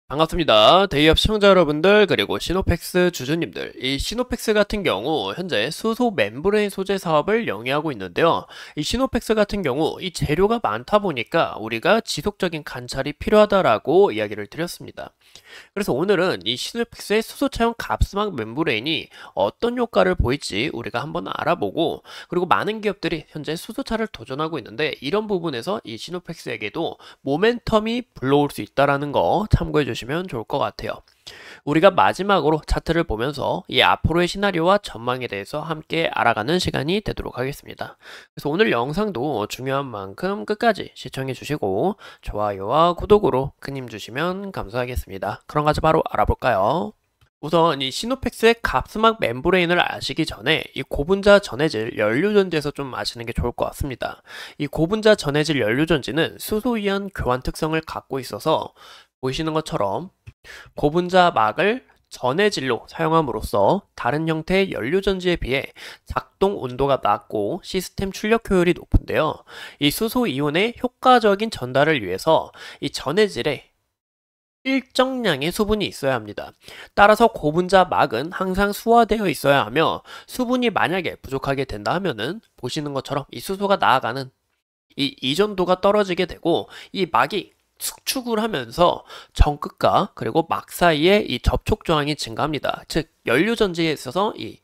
반갑습니다. 데이업 시청자 여러분들 그리고 시노펙스 주주님들, 이 시노펙스 같은 경우 현재 수소 멤브레인 소재 사업을 영위하고 있는데요. 이 시노펙스 같은 경우 이 재료가 많다 보니까 우리가 지속적인 관찰이 필요하다라고 이야기를 드렸습니다. 그래서 오늘은 이 시노펙스의 수소차용 갑스막 멤브레인이 어떤 효과를 보일지 우리가 한번 알아보고, 그리고 많은 기업들이 현재 수소차를 도전하고 있는데 이런 부분에서 이 시노펙스에게도 모멘텀이 불러올 수 있다는 거 참고해 주시면 좋을 것 같아요. 우리가 마지막으로 차트를 보면서 이 앞으로의 시나리오와 전망에 대해서 함께 알아가는 시간이 되도록 하겠습니다. 그래서 오늘 영상도 중요한 만큼 끝까지 시청해 주시고 좋아요와 구독으로 큰 힘 주시면 감사하겠습니다. 그럼 가서 바로 알아볼까요? 우선 이 시노펙스의 갑스막 멤브레인을 아시기 전에 이 고분자 전해질 연료전지에서 좀 아시는 게 좋을 것 같습니다. 이 고분자 전해질 연료전지는 수소이온 교환 특성을 갖고 있어서 보이시는 것처럼 고분자 막을 전해질로 사용함으로써 다른 형태의 연료전지에 비해 작동 온도가 낮고 시스템 출력 효율이 높은데요. 이 수소 이온의 효과적인 전달을 위해서 이 전해질에 일정량의 수분이 있어야 합니다. 따라서 고분자 막은 항상 수화되어 있어야 하며, 수분이 만약에 부족하게 된다 하면은 보시는 것처럼 이 수소가 나아가는 이 이전도가 떨어지게 되고, 이 막이 축축을 하면서 정끝과 그리고 막 사이에 이 접촉 저항이 증가합니다. 즉 연료 전지에 있어서 이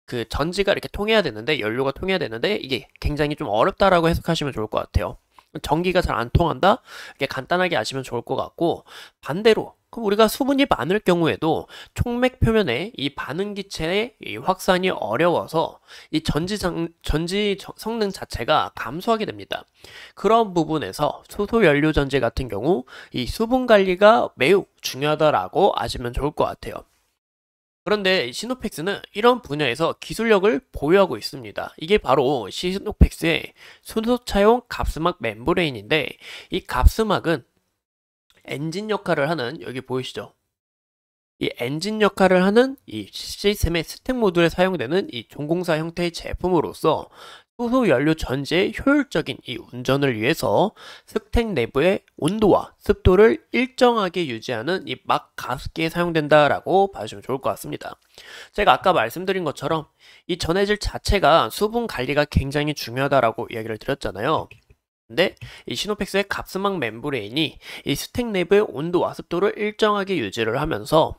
그 전지가 이렇게 통해야 되는데, 연료가 통해야 되는데 이게 굉장히 좀 어렵다라고 해석하시면 좋을 것 같아요. 전기가 잘 안 통한다? 이렇게 간단하게 아시면 좋을 것 같고, 반대로 그럼 우리가 수분이 많을 경우에도 촉맥 표면에 이 반응 기체의 이 확산이 어려워서 이 전지 성능 자체가 감소하게 됩니다. 그런 부분에서 수소 연료 전지 같은 경우 이 수분 관리가 매우 중요하다라고 아시면 좋을 것 같아요. 그런데 시노펙스는 이런 분야에서 기술력을 보유하고 있습니다. 이게 바로 시노펙스의 수소차용 갑스막 멤브레인인데, 이 갑스막은 엔진 역할을 하는, 여기 보이시죠? 이 엔진 역할을 하는 이 시스템의 스택 모듈에 사용되는 이 종공사 형태의 제품으로서 수소 연료 전지의 효율적인 이 운전을 위해서 스택 내부의 온도와 습도를 일정하게 유지하는 이 막 가습기에 사용된다라고 봐주시면 좋을 것 같습니다. 제가 아까 말씀드린 것처럼 이 전해질 자체가 수분 관리가 굉장히 중요하다라고 이야기를 드렸잖아요. 근데 이 시노펙스의 갑스막 멤브레인이 이 스택 내부의 온도와 습도를 일정하게 유지를 하면서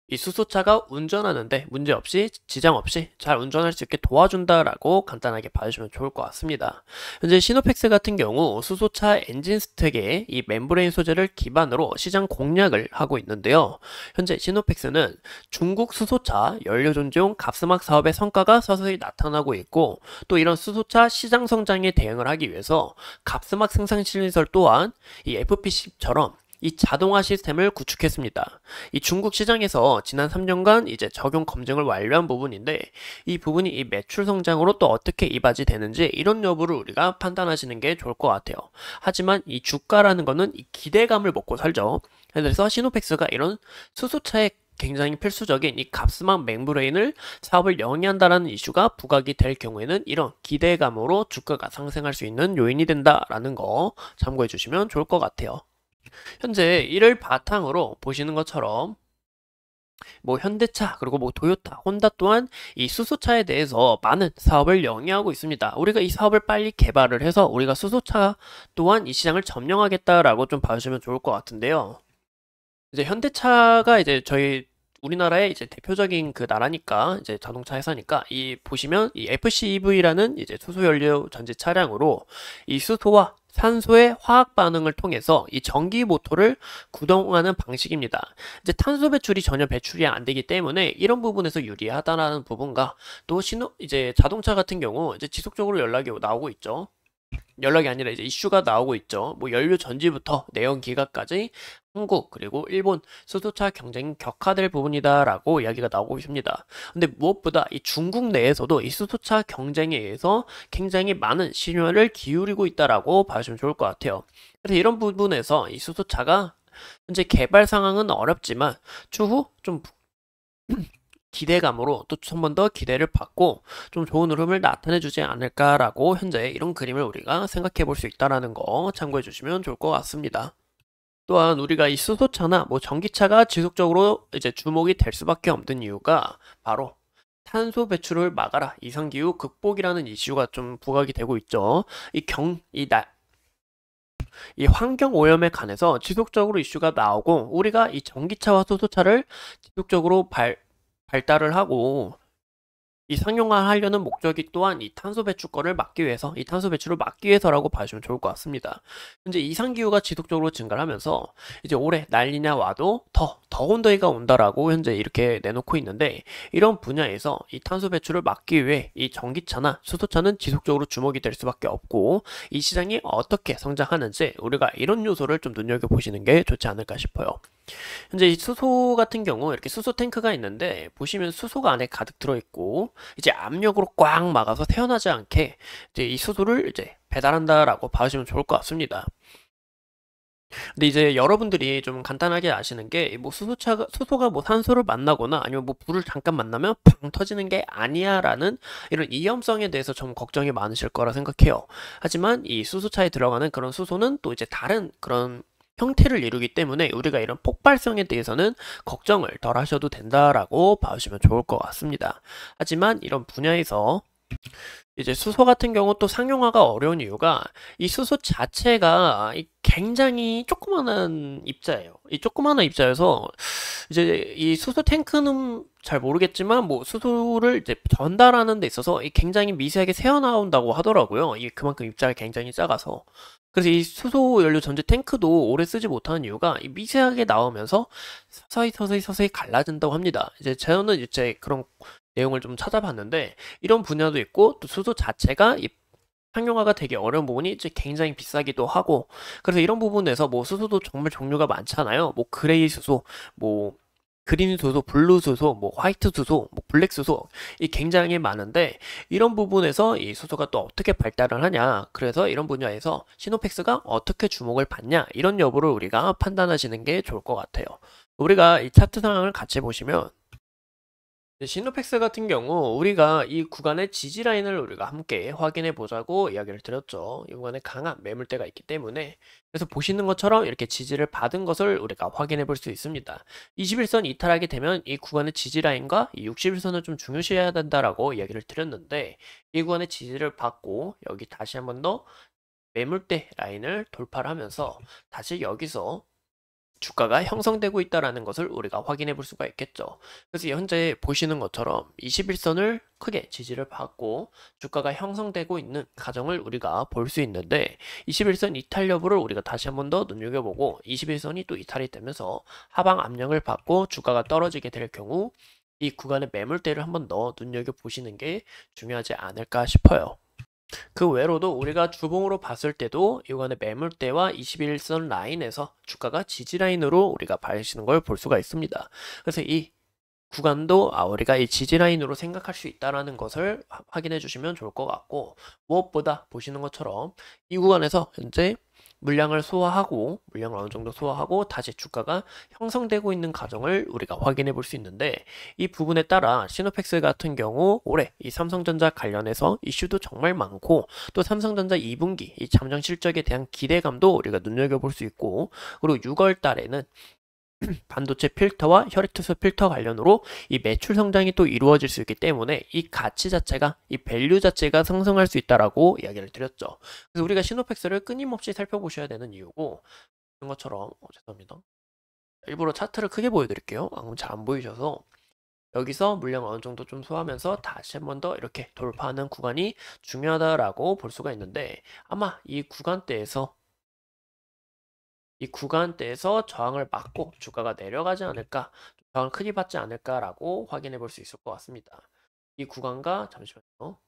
이 수소차가 운전하는데 문제없이, 지장 없이 잘 운전할 수 있게 도와준다라고 간단하게 봐주시면 좋을 것 같습니다. 현재 시노펙스 같은 경우 수소차 엔진 스택의 이 멤브레인 소재를 기반으로 시장 공략을 하고 있는데요. 현재 시노펙스는 중국 수소차 연료전지용 갑스막 사업의 성과가 서서히 나타나고 있고, 또 이런 수소차 시장 성장에 대응을 하기 위해서 갑스막 생산 시설 또한 이 FPC처럼 이 자동화 시스템을 구축했습니다. 이 중국 시장에서 지난 3년간 이제 적용 검증을 완료한 부분인데, 이 부분이 이 매출 성장으로 또 어떻게 이바지 되는지 이런 여부를 우리가 판단하시는 게 좋을 것 같아요. 하지만 이 주가라는 거는 이 기대감을 먹고 살죠. 그래서 시노펙스가 이런 수소차에 굉장히 필수적인 이 갑스막 멤브레인을 사업을 영위한다라는 이슈가 부각이 될 경우에는 이런 기대감으로 주가가 상승할 수 있는 요인이 된다라는 거 참고해 주시면 좋을 것 같아요. 현재 이를 바탕으로 보시는 것처럼 뭐 현대차 그리고 뭐 토요타, 혼다 또한 이 수소차에 대해서 많은 사업을 영위하고 있습니다. 우리가 이 사업을 빨리 개발을 해서 우리가 수소차 또한 이 시장을 점령하겠다라고 좀 봐주시면 좋을 것 같은데요. 이제 현대차가 이제 저희 우리나라의 이제 대표적인 그 나라니까, 이제 자동차 회사니까, 이 보시면 이 FCEV라는 이제 수소 연료 전지 차량으로 이 수소와 산소의 화학 반응을 통해서 이 전기 모터를 구동하는 방식입니다. 이제 탄소 배출이 전혀 배출이 안 되기 때문에 이런 부분에서 유리하다라는 부분과, 또 이제 자동차 같은 경우 이제 지속적으로 연락이 나오고 있죠. 연락이 아니라 이제 이슈가 나오고 있죠. 뭐 연료 전지부터 내연 기관까지 한국 그리고 일본 수소차 경쟁이 격화될 부분이다라고 이야기가 나오고 있습니다. 근데 무엇보다 이 중국 내에서도 이 수소차 경쟁에 의해서 굉장히 많은 신호를 기울이고 있다라고 봐주시면 좋을 것 같아요. 그래서 이런 부분에서 이 수소차가 현재 개발 상황은 어렵지만 추후 좀 기대감으로 또 한 번 더 기대를 받고 좀 좋은 흐름을 나타내 주지 않을까라고 현재 이런 그림을 우리가 생각해 볼 수 있다라는 거 참고해 주시면 좋을 것 같습니다. 또한 우리가 이 수소차나 뭐 전기차가 지속적으로 이제 주목이 될 수밖에 없는 이유가 바로 탄소 배출을 막아라, 이상기후 극복이라는 이슈가 좀 부각이 되고 있죠. 이 환경 오염에 관해서 지속적으로 이슈가 나오고, 우리가 이 전기차와 수소차를 지속적으로 발달을 하고 이 상용화하려는 목적이 또한 이 탄소 배출권을 막기 위해서, 이 탄소 배출을 막기 위해서라고 봐주면 좋을 것 같습니다. 현재 이상기후가 지속적으로 증가를 하면서 이제 올해 난리냐 와도 더 더운 더위가 온다라고 현재 이렇게 내놓고 있는데, 이런 분야에서 이 탄소 배출을 막기 위해 이 전기차나 수소차는 지속적으로 주목이 될 수밖에 없고, 이 시장이 어떻게 성장하는지 우리가 이런 요소를 좀 눈여겨보시는 게 좋지 않을까 싶어요. 현재 이 수소 같은 경우 이렇게 수소 탱크가 있는데, 보시면 수소가 안에 가득 들어있고 이제 압력으로 꽉 막아서 새어나지 않게 이제 이 수소를 이제 배달한다라고 봐주시면 좋을 것 같습니다. 근데 이제 여러분들이 좀 간단하게 아시는 게, 뭐 수소가 뭐 산소를 만나거나 아니면 뭐 불을 잠깐 만나면 팡 터지는 게 아니야라는 이런 위험성에 대해서 좀 걱정이 많으실 거라 생각해요. 하지만 이 수소차에 들어가는 그런 수소는 또 이제 다른 그런 형태를 이루기 때문에 우리가 이런 폭발성에 대해서는 걱정을 덜 하셔도 된다라고 봐주시면 좋을 것 같습니다. 하지만 이런 분야에서 이제 수소 같은 경우 또 상용화가 어려운 이유가, 이 수소 자체가 굉장히 조그마한 입자예요. 이 조그마한 입자여서 이제 이 수소 탱크는 잘 모르겠지만 뭐 수소를 이제 전달하는 데 있어서 굉장히 미세하게 새어나온다고 하더라고요. 이 그만큼 입자가 굉장히 작아서. 그래서 이 수소 연료 전지 탱크도 오래 쓰지 못하는 이유가 이 미세하게 나오면서 서서히 갈라진다고 합니다. 이제 저는 이제 그런 내용을 좀 찾아봤는데, 이런 분야도 있고 또 수소 자체가 이 상용화가 되게 어려운 부분이 이제 굉장히 비싸기도 하고, 그래서 이런 부분에서 뭐 수소도 정말 종류가 많잖아요. 뭐 그레이 수소, 뭐 그린 수소, 블루 수소, 뭐 화이트 수소, 뭐 블랙 수소, 이 굉장히 많은데, 이런 부분에서 이 수소가 또 어떻게 발달을 하냐, 그래서 이런 분야에서 시노펙스가 어떻게 주목을 받냐, 이런 여부를 우리가 판단하시는 게 좋을 것 같아요. 우리가 이 차트 상황을 같이 보시면, 시노펙스 같은 경우 우리가 이 구간의 지지 라인을 우리가 함께 확인해 보자고 이야기를 드렸죠. 이 구간에 강한 매물대가 있기 때문에, 그래서 보시는 것처럼 이렇게 지지를 받은 것을 우리가 확인해 볼 수 있습니다. 21선 이탈하게 되면 이 구간의 지지 라인과 이 61선을 좀 중요시해야 된다라고 이야기를 드렸는데, 이 구간의 지지를 받고 여기 다시 한번 더 매물대 라인을 돌파를 하면서 다시 여기서 주가가 형성되고 있다는 것을 우리가 확인해 볼 수가 있겠죠. 그래서 현재 보시는 것처럼 21선을 크게 지지를 받고 주가가 형성되고 있는 과정을 우리가 볼 수 있는데, 21선 이탈 여부를 우리가 다시 한번 더 눈여겨보고, 21선이 또 이탈이 되면서 하방 압력을 받고 주가가 떨어지게 될 경우 이 구간의 매물대를 한번 더 눈여겨보시는 게 중요하지 않을까 싶어요. 그 외로도 우리가 주봉으로 봤을 때도 이간의 매물대와 21선 라인에서 주가가 지지 라인으로 우리가 봐주시는 걸 볼 수가 있습니다. 그래서 이 구간도 우리가 이 지지 라인으로 생각할 수 있다는 것을 확인해 주시면 좋을 것 같고, 무엇보다 보시는 것처럼 이 구간에서 현재 물량을 어느 정도 소화하고 다시 주가가 형성되고 있는 과정을 우리가 확인해 볼 수 있는데, 이 부분에 따라 시노펙스 같은 경우 올해 이 삼성전자 관련해서 이슈도 정말 많고, 또 삼성전자 2분기 이 잠정 실적에 대한 기대감도 우리가 눈여겨볼 수 있고, 그리고 6월 달에는 반도체 필터와 혈액투수 필터 관련으로 이 매출 성장이 또 이루어질 수 있기 때문에 이 가치 자체가, 이 밸류 자체가 상승할 수 있다라고 이야기를 드렸죠. 그래서 우리가 시노펙스를 끊임없이 살펴보셔야 되는 이유고, 이런 것처럼 죄송합니다. 일부러 차트를 크게 보여드릴게요. 잘 안 보이셔서. 여기서 물량 어느 정도 좀 소화하면서 다시 한번 더 이렇게 돌파하는 구간이 중요하다라고 볼 수가 있는데, 아마 이 구간대에서 저항을 막고 주가가 내려가지 않을까, 저항을 크게 받지 않을까라고 확인해 볼 수 있을 것 같습니다. 이 구간과 잠시만요.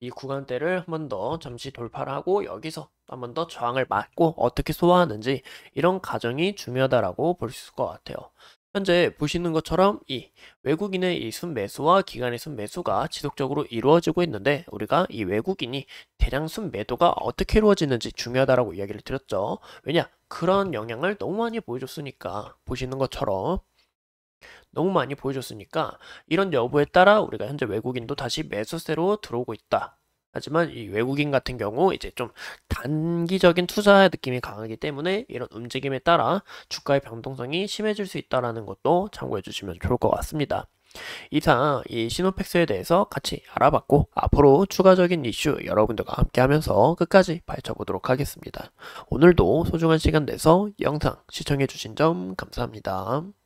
이 구간대를 한 번 더 잠시 돌파를 하고 여기서 한 번 더 저항을 막고 어떻게 소화하는지, 이런 과정이 중요하다라고 볼 수 있을 것 같아요. 현재 보시는 것처럼 이 외국인의 이 순매수와 기관의 순매수가 지속적으로 이루어지고 있는데, 우리가 이 외국인이 대량 순매도가 어떻게 이루어지는지 중요하다라고 이야기를 드렸죠. 왜냐? 그런 영향을 너무 많이 보여줬으니까, 보시는 것처럼 너무 많이 보여줬으니까 이런 여부에 따라 우리가 현재 외국인도 다시 매수세로 들어오고 있다. 하지만 이 외국인 같은 경우 이제 좀 단기적인 투자 느낌이 강하기 때문에 이런 움직임에 따라 주가의 변동성이 심해질 수 있다는 것도 참고해 주시면 좋을 것 같습니다. 이상 이 시노펙스에 대해서 같이 알아봤고 앞으로 추가적인 이슈 여러분들과 함께 하면서 끝까지 파헤쳐보도록 하겠습니다. 오늘도 소중한 시간 내서 영상 시청해 주신 점 감사합니다.